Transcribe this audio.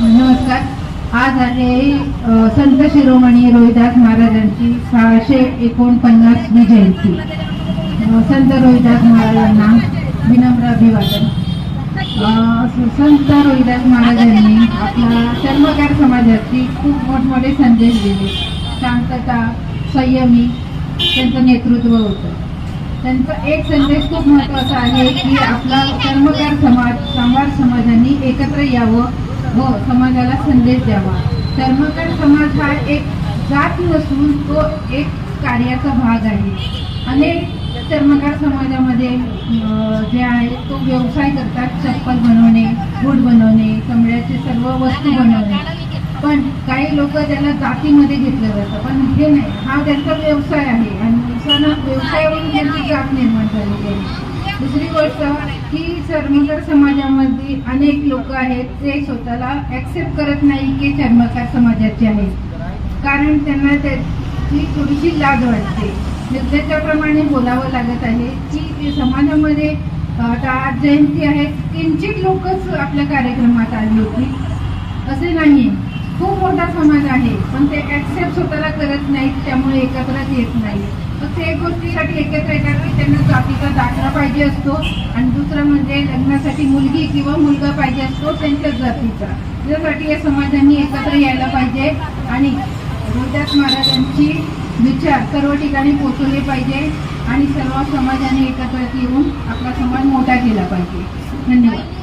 नमस्कार. आज आहे संत शिरोमणी रोहिदास महाराजांची 649वी जयंती. संत रोहिदास महाराजांना विनम्र अभिवादन. संत रोहिदास महाराजांनी आपला चर्मकार समाजाची खूप मोठमोठे संदेश दिले. शांतता, संयमी त्यांचं नेतृत्व होतं. त्यांचा एक संदेश खूप महत्त्वाचा आहे की आपला चर्मकार समाजांनी एकत्र यावं व समाजाला संदेश द्यावा. चर्मकार समाज हा एक जात नसून तो एक कार्याचा भाग आहे. अनेक चर्मकार समाजामध्ये जे आहे तो व्यवसाय करतात. चप्पल बनवणे, बूट बनवणे, चमड्याचे सर्व वस्तू बनवणे. पण काही लोक त्याला जातीमध्ये घेतलं जातं, पण हे नाही, हा त्यांचा व्यवसाय आहे आणि व्यवसायावरून त्यांची जात निर्माण झालेली आहे. दुसरी गोष्ट की चर्मकार समाजामध्ये अनेक लोक आहेत ते स्वतःला ॲक्सेप्ट करत नाही की चर्मकार समाजाचे आहेत, कारण त्यांना त्याची थोडीशी लाज वाटते. त्याच्याप्रमाणे बोलावं लागत आहे की समाजामध्ये आता आज जयंती आहे, किंचित लोकच आपल्या कार्यक्रमात आली होती असे नाही. खूप मोठा समाज आहे पण ते ॲक्सेप्ट स्वतःला करत नाहीत, त्यामुळे एकत्रच येत नाही. फक्त एक गोष्टीसाठी एकत्र येतात की त्यांना जातीचा दाखला पाहिजे असतो आणि दुसरं म्हणजे लग्नासाठी मुलगी किंवा मुलगा पाहिजे असतो त्यांच्याच जातीचा. त्यासाठी या समाजांनी एकत्र यायला पाहिजे आणि रोहिदास महाराजांची विचार सर्व ठिकाणी पोचवले पाहिजे आणि सर्व समाजाने एकत्र येऊन आपला समाज मोठा केला पाहिजे. धन्यवाद.